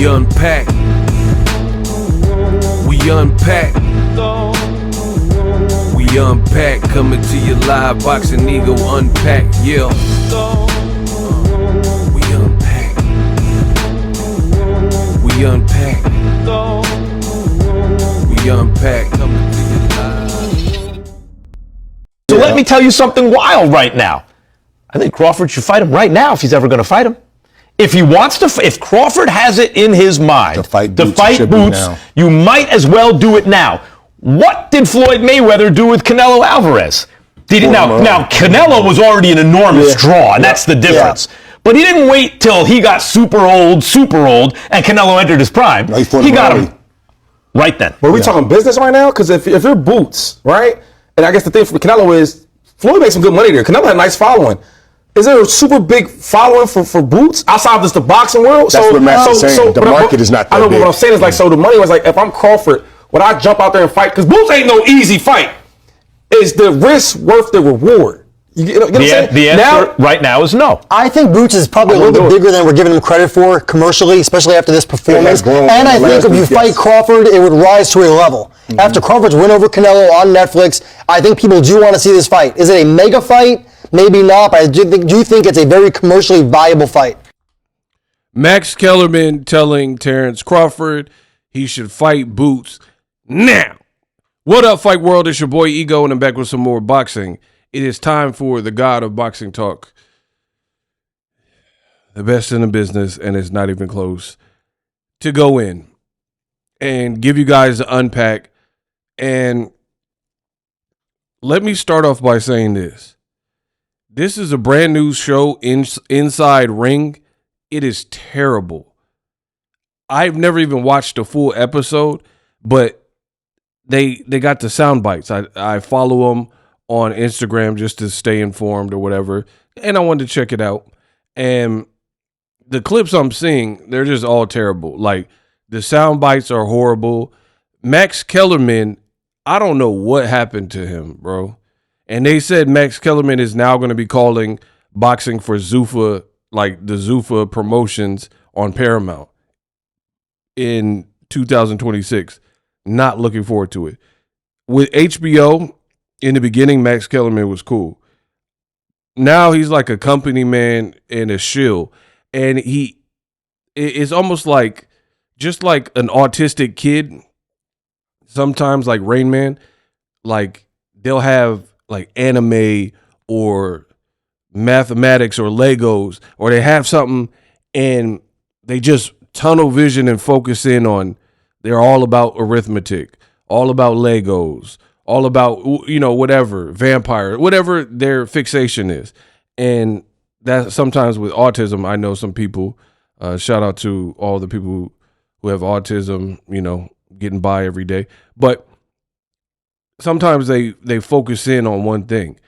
unpack. We unpack. We unpack. Coming to you live. Boxingego unpack. Yeah. We unpack. We unpack. We unpack. Coming to you live. So let me tell you something wild right now. I think Crawford should fight him right now if he's ever going to fight him. If he wants to, if Crawford has it in his mind to fight Boots, you might as well do it now. What did Floyd Mayweather do with Canelo Alvarez? Now Canelo was already an enormous draw, and that's the difference. Yeah. But he didn't wait till he got super old, and Canelo entered his prime. No, he got him right then. But are we talking business right now? Because if you're Boots, right? And I guess the thing for Canelo is Floyd made some good money there. Canelo had a nice following. Is there a super big following for Boots outside of just the boxing world? That's what Matt's saying. The market is not that big. I know, but what I'm saying is like, so the money was like, if I'm Crawford, would I jump out there and fight? Because Boots ain't no easy fight. Is the risk worth the reward? You know what I'm saying? The answer right now is no. I think Boots is probably a little bit bigger than we're giving him credit for commercially, especially after this performance. And I think if you fight Crawford, it would rise to a level. Mm-hmm. After Crawford's win over Canelo on Netflix, I think people do want to see this fight. Is it a mega fight? Maybe not, but I do think it's a very commercially viable fight. Max Kellerman telling Terence Crawford he should fight Boots now. What up, Fight World? It's your boy Ego, and I'm back with some more boxing. It is time for the God of Boxing Talk. The best in the business, and it's not even close, to go in and give you guys the unpack. And let me start off by saying this. This is a brand new show, Inside Ring. It is terrible. I've never even watched a full episode, but they got the sound bites. I follow them on Instagram just to stay informed or whatever, and I wanted to check it out. And the clips I'm seeing, they're just all terrible. Like, the sound bites are horrible. Max Kellerman, I don't know what happened to him, bro. And they said Max Kellerman is now going to be calling boxing for Zuffa, like the Zuffa promotions on Paramount in 2026. Not looking forward to it. With HBO, in the beginning, Max Kellerman was cool. Now he's like a company man and a shill. And it's almost like, just like an autistic kid, sometimes like Rain Man, like they'll have like anime or mathematics or Legos, or they have something and they just tunnel vision and focus in on, they're all about arithmetic, all about Legos, all about, you know, whatever, vampire, whatever their fixation is. And that sometimes with autism, I know some people, shout out to all the people who have autism, you know, getting by every day. But sometimes they focus in on one thing.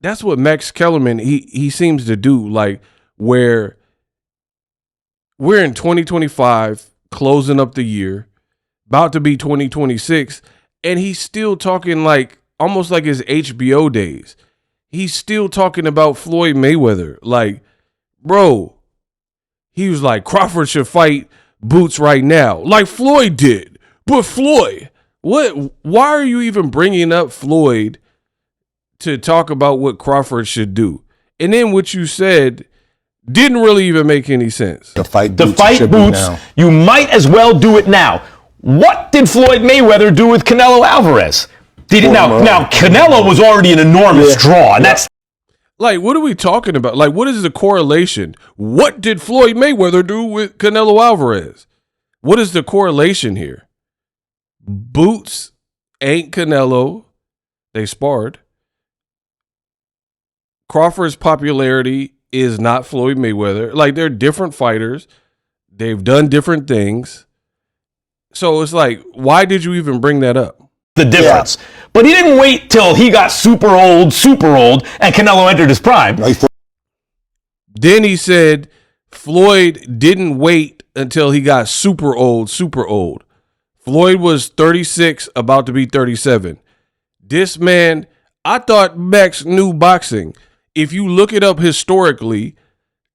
That's what Max Kellerman, he seems to do, like, where we're in 2025, closing up the year, about to be 2026, and he's still talking like, almost like his HBO days. He's still talking about Floyd Mayweather. Like, bro, he was like, Crawford should fight Boots right now, like Floyd did. But Floyd, why are you even bringing up Floyd to talk about what Crawford should do? And then what you said didn't really even make any sense. To fight Boots, you might as well do it now. What did Floyd Mayweather do with Canelo Alvarez? Now Canelo was already an enormous draw, and that's like, what are we talking about? Like, what is the correlation? What did Floyd Mayweather do with Canelo Alvarez? What is the correlation here? Boots ain't Canelo. They sparred. Crawford's popularity is not Floyd Mayweather. Like, they're different fighters. They've done different things. So it's like, why did you even bring that up? The difference. Yeah. But he didn't wait till he got super old, and Canelo entered his prime. Then he said Floyd didn't wait until he got super old. Floyd was 36, about to be 37. This man, I thought Max knew boxing. If you look it up historically,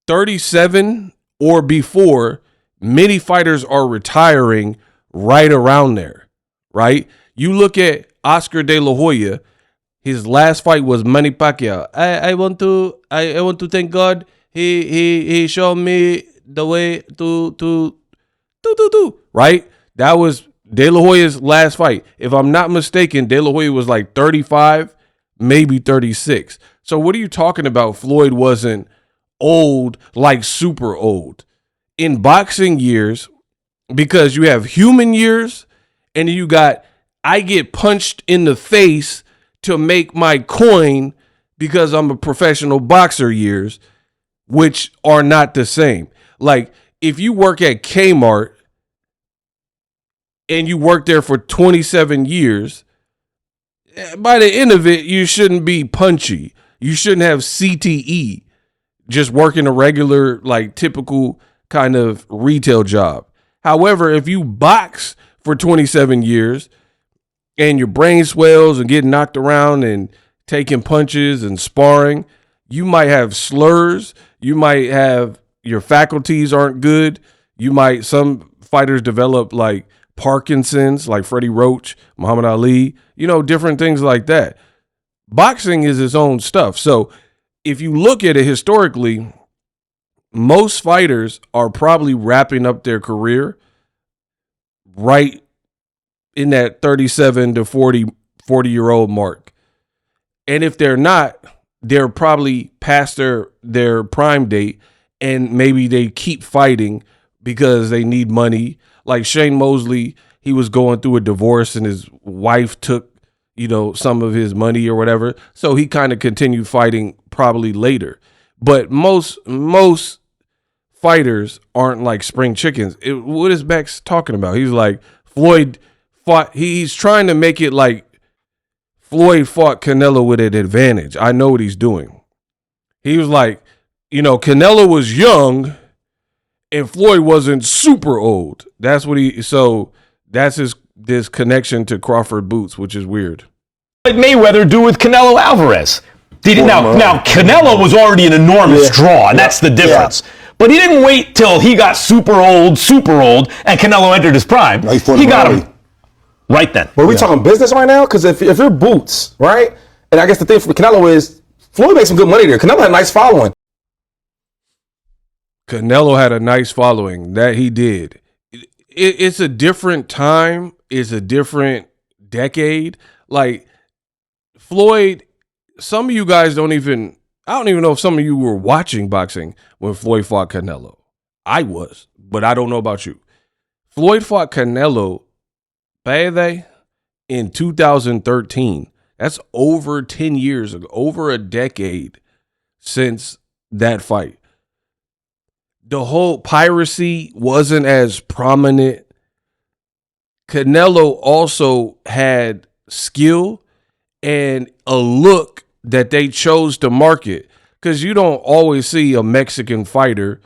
37 or before many fighters are retiring right around there, right? You look at Oscar De La Hoya, his last fight was Manny Pacquiao. I want to thank God. He showed me the way to right? That was De La Hoya's last fight. If I'm not mistaken, De La Hoya was like 35, maybe 36. So what are you talking about? Floyd wasn't old, like super old. In boxing years, because you have human years and you got I get punched in the face to make my coin because I'm a professional boxer years, which are not the same. Like if you work at Kmart and you work there for 27 years, by the end of it, you shouldn't be punchy. You shouldn't have CTE, just working a regular, like typical kind of retail job. However, if you box for 27 years and your brain swells and getting knocked around and taking punches and sparring, you might have slurs. You might have your faculties aren't good. Some fighters develop like Parkinson's, like Freddie Roach, Muhammad Ali, different things like that. Boxing is its own stuff. So if you look at it historically, most fighters are probably wrapping up their career right in that 37 to 40-year-old mark. And if they're not, they're probably past their prime date, and maybe they keep fighting because they need money. Like Shane Mosley, he was going through a divorce and his wife took, some of his money or whatever. So he kind of continued fighting probably later. But most fighters aren't like spring chickens. What is Bex talking about? He's like, Floyd fought, he's trying to make it like Floyd fought Canelo with an advantage. I know what he's doing. He was like, Canelo was young and Floyd wasn't super old. That's this connection to Crawford boots, which is weird. What did Mayweather do with Canelo Alvarez? Now Canelo was already an enormous draw, and that's the difference. Yeah. But he didn't wait till he got super old, and Canelo entered his prime. No, he got him right then. But we talking business right now? Because if you're Boots, right? And I guess the thing for Canelo is Floyd makes some good money there. Canelo had a nice following. Canelo had a nice following. That he did. It's a different time. It's a different decade. Like Floyd, some of you guys I don't even know if some of you were watching boxing when Floyd fought Canelo. I was, but I don't know about you. Floyd fought Canelo, in 2013. That's over 10 years ago, over a decade since that fight. The whole piracy wasn't as prominent. Canelo also had skill and a look that they chose to market, because you don't always see a Mexican fighter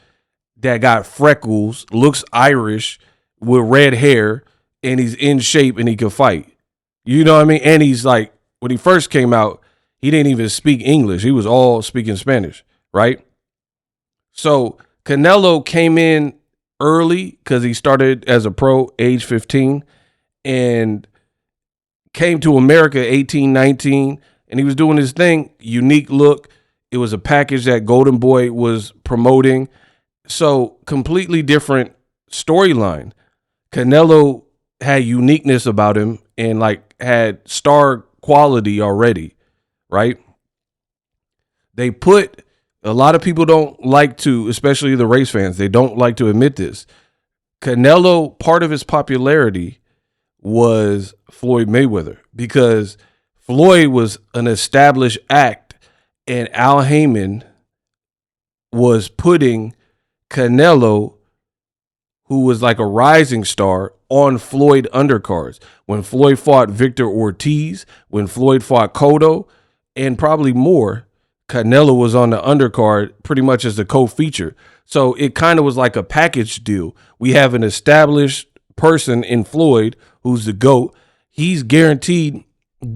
that got freckles, looks Irish with red hair, and he's in shape and he can fight. You know what I mean? And he's like, when he first came out, he didn't even speak English. He was all speaking Spanish, right? So Canelo came in early because he started as a pro age 15 and came to America 18, 19, and he was doing his thing, unique look. It was a package that Golden Boy was promoting. So completely different storyline. Canelo had uniqueness about him and like had star quality already, right? They put, a lot of people don't like to, especially the race fans, they don't like to admit this. Canelo, part of his popularity was Floyd Mayweather, because Floyd was an established act and Al Heyman was putting Canelo, who was like a rising star, on Floyd undercards. When Floyd fought Victor Ortiz, when Floyd fought Cotto, and probably more, Canelo was on the undercard pretty much as a co-feature. So it kind of was like a package deal. We have an established person in Floyd who's the GOAT. He's guaranteed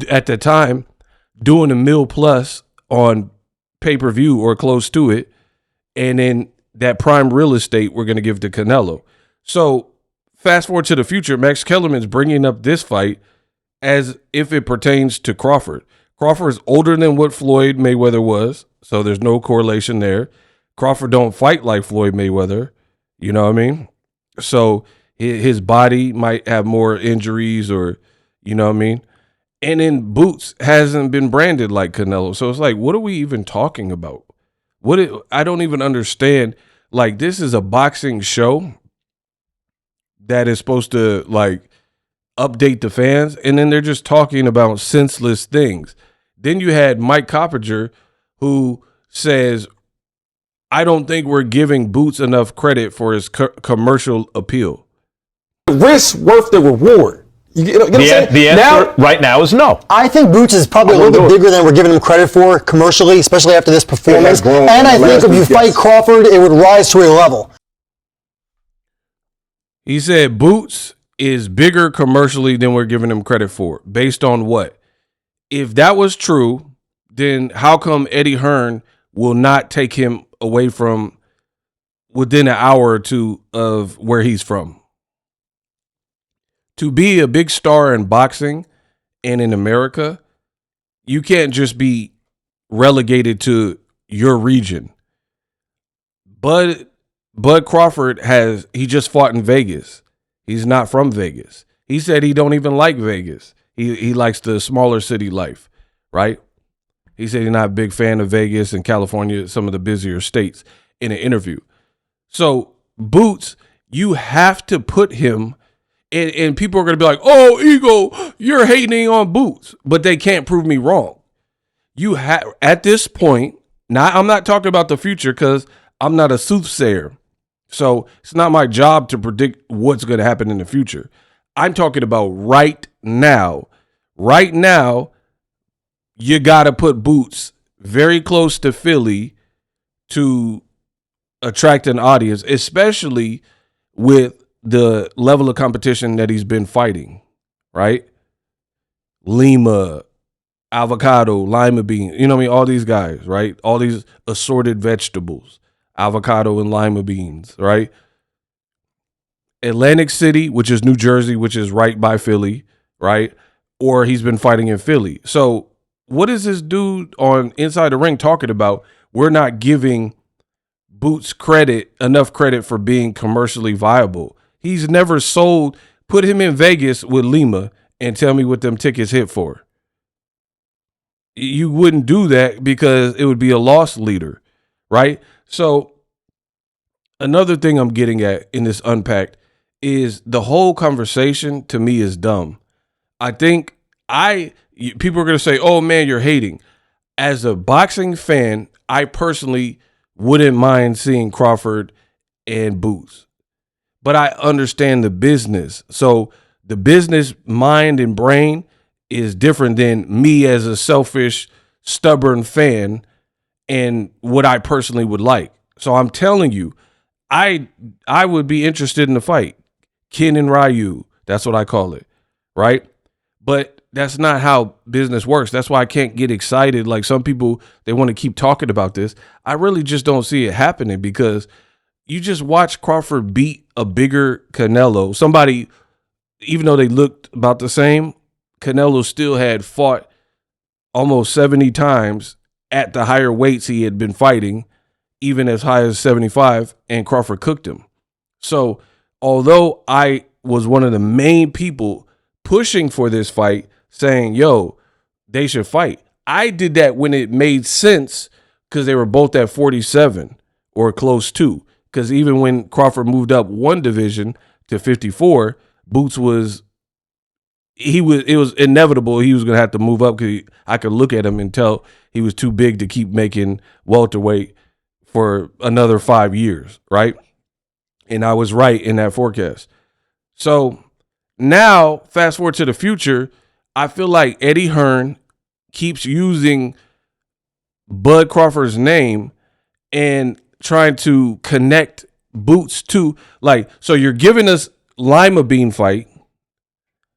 at the time doing $1 million plus on pay-per-view or close to it. And then that prime real estate we're going to give to Canelo. So fast forward to the future, Max Kellerman's bringing up this fight as if it pertains to Crawford. Crawford is older than what Floyd Mayweather was, so there's no correlation there. Crawford don't fight like Floyd Mayweather, you know what I mean? So his body might have more injuries or, you know what I mean? And then Boots hasn't been branded like Canelo. So it's like, what are we even talking about? I don't even understand. Like, this is a boxing show that is supposed to, like, update the fans, and then they're just talking about senseless things. Then you had Mike Coppinger, who says, I don't think we're giving Boots enough credit for his commercial appeal. The risk worth the reward. You know what I'm saying? The answer right now is no. I think Boots is probably a little bit bigger than we're giving him credit for commercially, especially after this performance. And I think if you fight Crawford, it would rise to a level. He said Boots is bigger commercially than we're giving him credit for. Based on what? If that was true, then how come Eddie Hearn will not take him away from within an hour or two of where he's from? To be a big star in boxing and in America, you can't just be relegated to your region. Bud Crawford he just fought in Vegas. He's not from Vegas. He said he don't even like Vegas. He likes the smaller city life, right? He said he's not a big fan of Vegas and California, some of the busier states, in an interview. So Boots, you have to put him, and people are going to be like, oh, Ego, you're hating on Boots, but they can't prove me wrong. You have, at this point, now I'm not talking about the future because I'm not a soothsayer. So it's not my job to predict what's going to happen in the future. I'm talking about right now. Right now, you got to put Boots very close to Philly to attract an audience, especially with the level of competition that he's been fighting, right? Lima, avocado, lima bean, you know what I mean? All these guys, right? All these assorted vegetables, avocado and lima beans, right? Atlantic City, which is New Jersey, which is right by Philly, right? Or he's been fighting in Philly. So what is this dude on Inside the Ring talking about? We're not giving Boots enough credit for being commercially viable. He's never sold. Put him in Vegas with Lima and tell me what them tickets hit for. You wouldn't do that because it would be a loss leader, right? So another thing I'm getting at in this Unpacked is the whole conversation to me is dumb. I think people are going to say, oh man, you're hating. As a boxing fan, I personally wouldn't mind seeing Crawford and Boots, but I understand the business. So the business mind and brain is different than me as a selfish, stubborn fan and what I personally would like. So I'm telling you, I would be interested in the fight. Ken and Ryu, that's what I call it, right? But that's not how business works. That's why I can't get excited. Like some people, they want to keep talking about this. I really just don't see it happening because you just watch Crawford beat a bigger Canelo. Somebody, even though they looked about the same, Canelo still had fought almost 70 times at the higher weights he had been fighting, even as high as 75, and Crawford cooked him. So although I was one of the main people pushing for this fight, saying, yo, they should fight, I did that when it made sense because they were both at 47 or close to. Because even when Crawford moved up one division to 54, Boots it was inevitable he was going to have to move up because I could look at him and tell he was too big to keep making welterweight for another 5 years, right? And I was right in that forecast. So now, fast forward to the future, I feel like Eddie Hearn keeps using Bud Crawford's name and trying to connect Boots to, like, so you're giving us Lima Bean fight,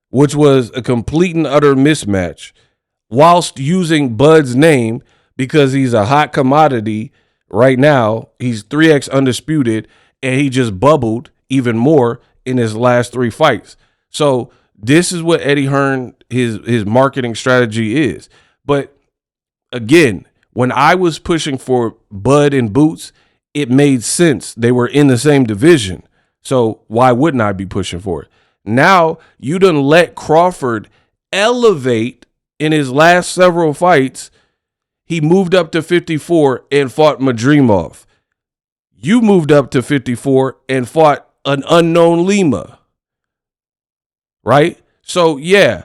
which was a complete and utter mismatch, whilst using Bud's name because he's a hot commodity right now. He's 3X undisputed, and he just bubbled even more in his last 3 fights. So this is what Eddie Hearn, his marketing strategy is. But again, when I was pushing for Bud and Boots, it made sense. They were in the same division. So why wouldn't I be pushing for it? Now you done let Crawford elevate in his last several fights. He moved up to 54 and fought Madrimov. You moved up to 54 and fought an unknown Lima. Right? So, yeah,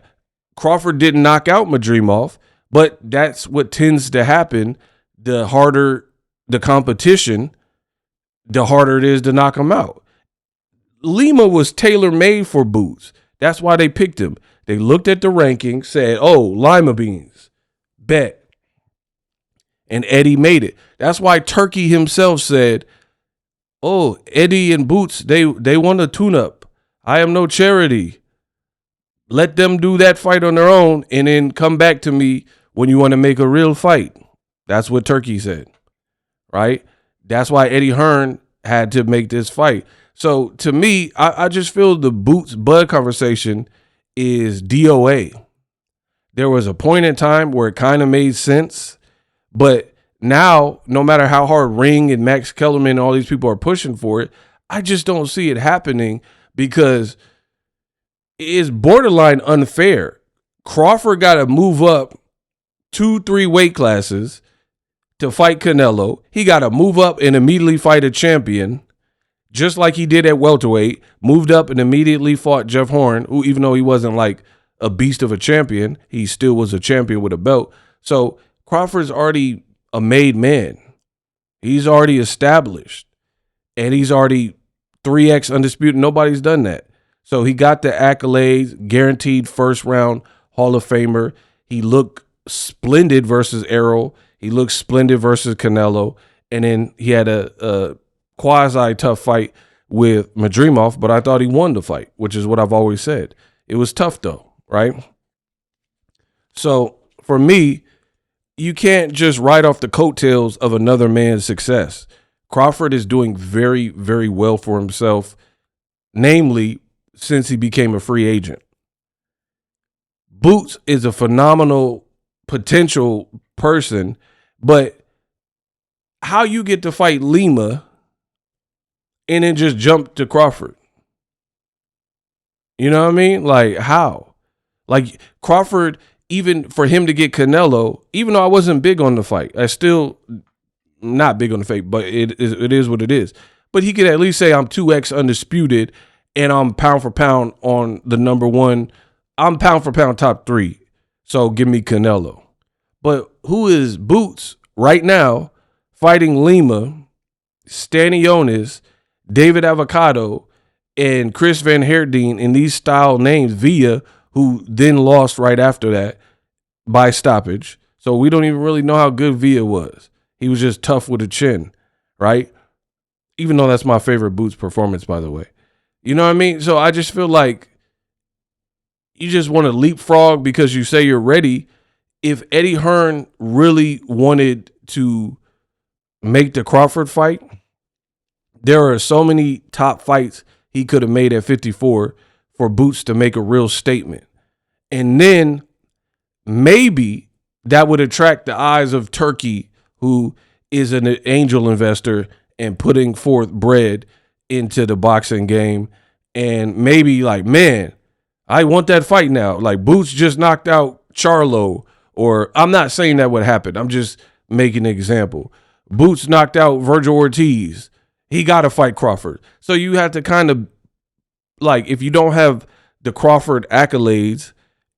Crawford didn't knock out Madrimov, but that's what tends to happen. The harder the competition, the harder it is to knock him out. Lima was tailor-made for Boots. That's why they picked him. They looked at the ranking, said, oh, Lima beans, bet. And Eddie made it. That's why Turkey himself said, oh, Eddie and Boots, they want a tune-up. I am no charity. Let them do that fight on their own and then come back to me when you want to make a real fight. That's what Turkey said, right? That's why Eddie Hearn had to make this fight. So to me, I just feel the Boots Bud conversation is DOA. There was a point in time where it kind of made sense, but now, no matter how hard Ring and Max Kellerman and all these people are pushing for it, I just don't see it happening because it's borderline unfair. Crawford got to move up 2-3 weight classes to fight Canelo. He got to move up and immediately fight a champion, just like he did at welterweight, moved up and immediately fought Jeff Horn, who, even though he wasn't like a beast of a champion, he still was a champion with a belt. So Crawford's already a made man. He's already established, and he's already 3X undisputed. Nobody's done that. So he got the accolades, guaranteed first round Hall of Famer. He looked splendid versus Errol. He looked splendid versus Canelo. And then he had a quasi-tough fight with Madrimov, but I thought he won the fight, which is what I've always said. It was tough though, right? So for me, you can't just ride off the coattails of another man's success. Crawford is doing very, very well for himself, namely since he became a free agent. Boots is a phenomenal potential person, but how you get to fight Lima and then just jump to Crawford? You know what I mean? Like, how? Like, Crawford, even for him to get Canelo, even though I wasn't big on the fight, I still not big on the fight, but it is what it is. But he could at least say I'm 2X undisputed and I'm pound for pound on the number one. I'm pound for pound top 3. So give me Canelo. But who is Boots right now fighting Lima, Stanionis, David Avocado, and Chris Van Herdeen in these style names, Villa, who then lost right after that by stoppage. So we don't even really know how good Villa was. He was just tough with a chin, right? Even though that's my favorite Boots performance, by the way. You know what I mean? So I just feel like you just want to leapfrog because you say you're ready. If Eddie Hearn really wanted to make the Crawford fight, there are so many top fights he could have made at 54 for Boots to make a real statement. And then maybe that would attract the eyes of Turkey, who is an angel investor and putting forth bread into the boxing game. And maybe like, man, I want that fight now. Like, Boots just knocked out Charlo, or I'm not saying that would happen. I'm just making an example. Boots knocked out Virgil Ortiz. He got to fight Crawford. So you have to kind of, like, if you don't have the Crawford accolades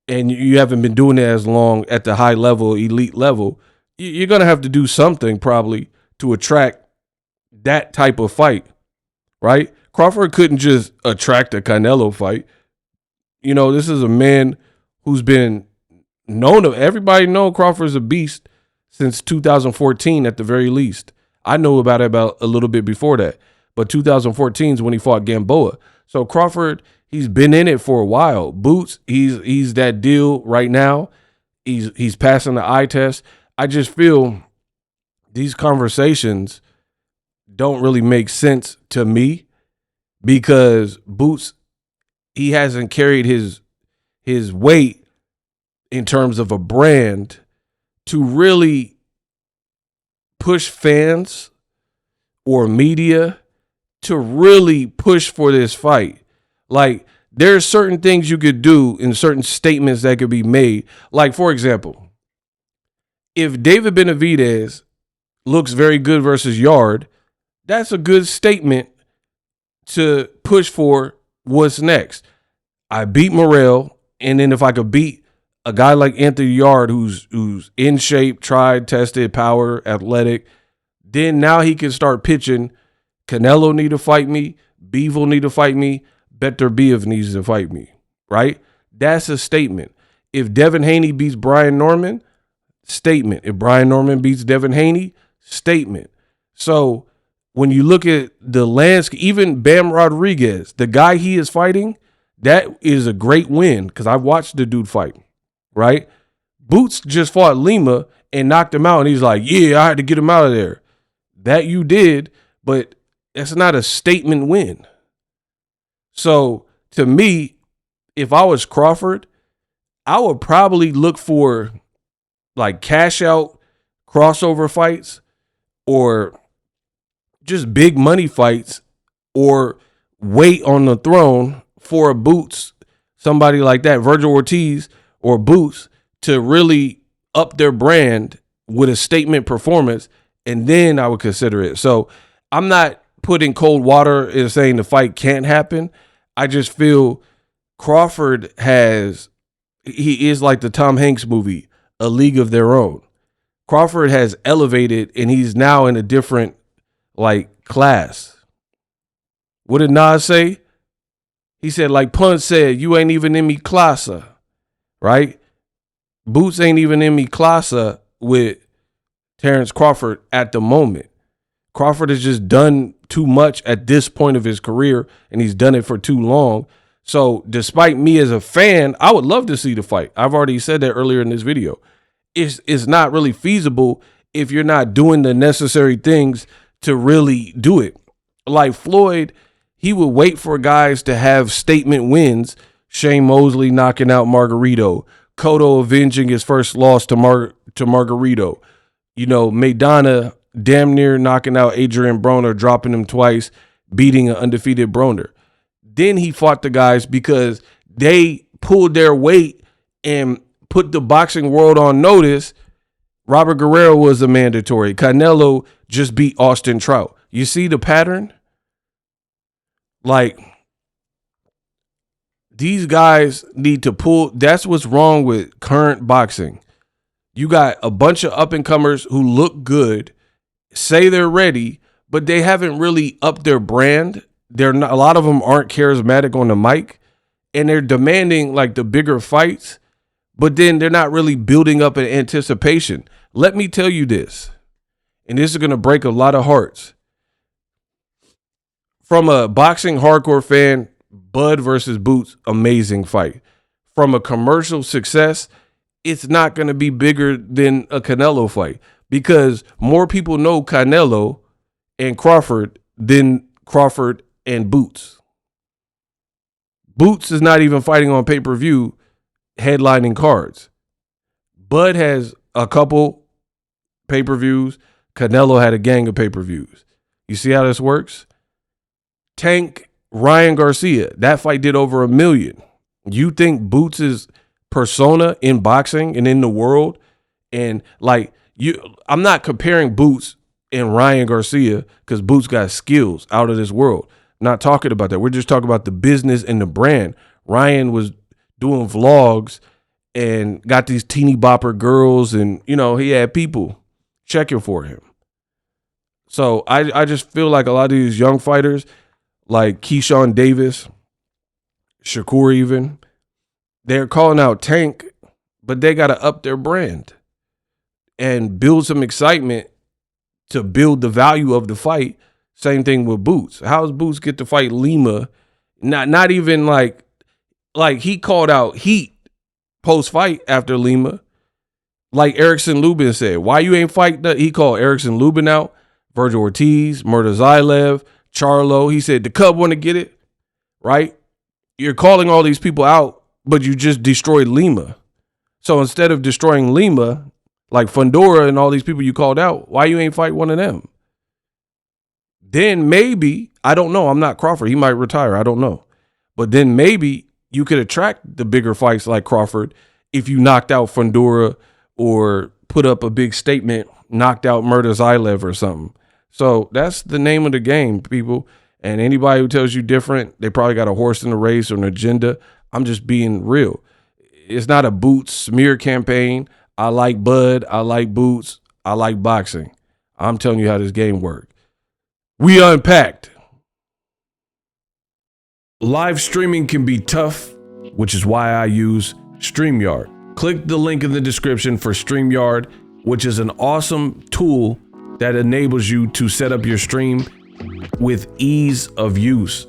and you haven't been doing it as long at the high level, elite level, you're going to have to do something probably to attract that type of fight, right? Crawford couldn't just attract a Canelo fight. You know, this is a man who's been known to, everybody know Crawford's a beast since 2014 at the very least. I know about it about a little bit before that, but 2014 is when he fought Gamboa. So Crawford, he's been in it for a while. Boots, he's that deal right now. He's passing the eye test. I just feel these conversations don't really make sense to me because Boots, he hasn't carried his weight in terms of a brand to really push fans or media to really push for this fight. Like, there's certain things you could do and certain statements that could be made. Like, for example, if David Benavidez looks very good versus Yard, that's a good statement to push for what's next. I beat Morrell, and then if I could beat a guy like Anthony Yard, who's in shape, tried, tested, power, athletic, then now he can start pitching. Canelo need to fight me. Bivol need to fight me. Better Biev needs to fight me, right? That's a statement. If Devin Haney beats Brian Norman, statement. If Brian Norman beats Devin Haney, statement. So when you look at the landscape, even Bam Rodriguez, the guy he is fighting, that is a great win because I've watched the dude fight, right? Boots just fought Lima and knocked him out, and he's like, yeah, I had to get him out of there. That you did, but that's not a statement win. So to me, if I was Crawford, I would probably look for like cash out crossover fights or just big money fights or wait on the throne for a Boots, somebody like that, Virgil Ortiz or Boots, to really up their brand with a statement performance, and then I would consider it. So I'm not putting cold water and saying the fight can't happen. I just feel Crawford he is like the Tom Hanks movie, A League of Their Own. Crawford has elevated, and he's now in a different like class. What did Nas say? He said, like Punch said, you ain't even in me classa, right? Boots ain't even in me classa with Terence Crawford at the moment. Crawford has just done too much at this point of his career, and he's done it for too long. So despite me as a fan, I would love to see the fight. I've already said that earlier in this video. It's not really feasible if you're not doing the necessary things to really do it. Like Floyd, he would wait for guys to have statement wins. Shane Mosley knocking out Margarito. Cotto avenging his first loss to Margarito. You know, Maidana damn near knocking out Adrian Broner, dropping him twice, beating an undefeated Broner. Then he fought the guys because they pulled their weight and put the boxing world on notice. Robert Guerrero was a mandatory. Canelo just beat Austin Trout. You see the pattern? Like, these guys need to pull. That's what's wrong with current boxing. You got a bunch of up-and-comers who look good, say they're ready, but they haven't really upped their brand. They're not, a lot of them aren't charismatic on the mic, and they're demanding like the bigger fights, but then they're not really building up an anticipation. Let me tell you this, and this is going to break a lot of hearts. From a boxing hardcore fan, Bud versus Boots, amazing fight. From a commercial success, it's not going to be bigger than a Canelo fight because more people know Canelo and Crawford than Crawford and Boots. Boots is not even fighting on pay-per-view headlining cards. Bud has a couple pay-per-views. Canelo had a gang of pay-per-views. You see how this works? Tank Ryan Garcia, that fight did over 1 million. You think Boots' persona in boxing and in the world, and like I'm not comparing Boots and Ryan Garcia because Boots got skills out of this world. I'm not talking about that. We're just talking about the business and the brand. Ryan was doing vlogs and got these teeny bopper girls, and you know he had people checking for him. So I just feel like a lot of these young fighters, like Keyshawn Davis, Shakur even, they're calling out Tank, but they got to up their brand and build some excitement to build the value of the fight. Same thing with Boots. How does Boots get to fight Lima? Not even like he called out Heat post-fight after Lima. Like Erickson Lubin said, why you ain't fight that? He called Erickson Lubin out, Virgil Ortiz, Murtazaev, Charlo. He said the Cub want to get it, right? You're calling all these people out, but you just destroyed Lima. So instead of destroying Lima, like Fundora and all these people you called out, why you ain't fight one of them? Then maybe, I don't know, I'm not Crawford. He might retire, I don't know. But then maybe you could attract the bigger fights like Crawford if you knocked out Fundora or put up a big statement, knocked out Murtazaev or something. So that's the name of the game, people. And anybody who tells you different, they probably got a horse in the race or an agenda. I'm just being real. It's not a Boots smear campaign. I like Bud. I like Boots. I like boxing. I'm telling you how this game works. We unpacked. Live streaming can be tough, which is why I use StreamYard. Click the link in the description for StreamYard, which is an awesome tool that enables you to set up your stream with ease of use.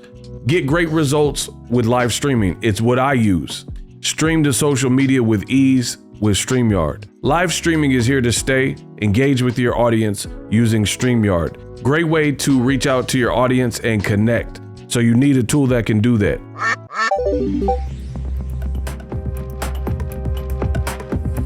Get great results with live streaming. It's what I use. Stream to social media with ease with StreamYard. Live streaming is here to stay. Engage with your audience using StreamYard. Great way to reach out to your audience and connect. So you need a tool that can do that.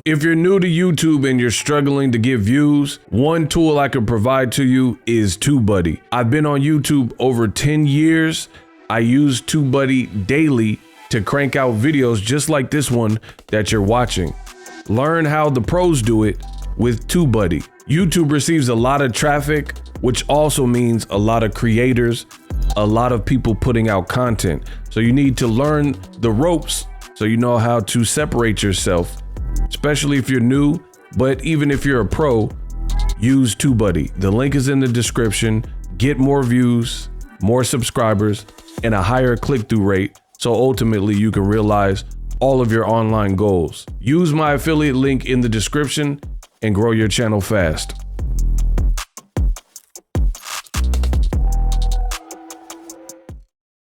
If you're new to YouTube and you're struggling to get views, one tool I can provide to you is TubeBuddy. I've been on YouTube over 10 years. I use TubeBuddy daily to crank out videos just like this one that you're watching. Learn how the pros do it with TubeBuddy. YouTube receives a lot of traffic, which also means a lot of creators, a lot of people putting out content. So you need to learn the ropes so you know how to separate yourself, especially if you're new, but even if you're a pro, use TubeBuddy. The link is in the description. Get more views, more subscribers, and a higher click-through rate, so ultimately you can realize all of your online goals. Use my affiliate link in the description and grow your channel fast.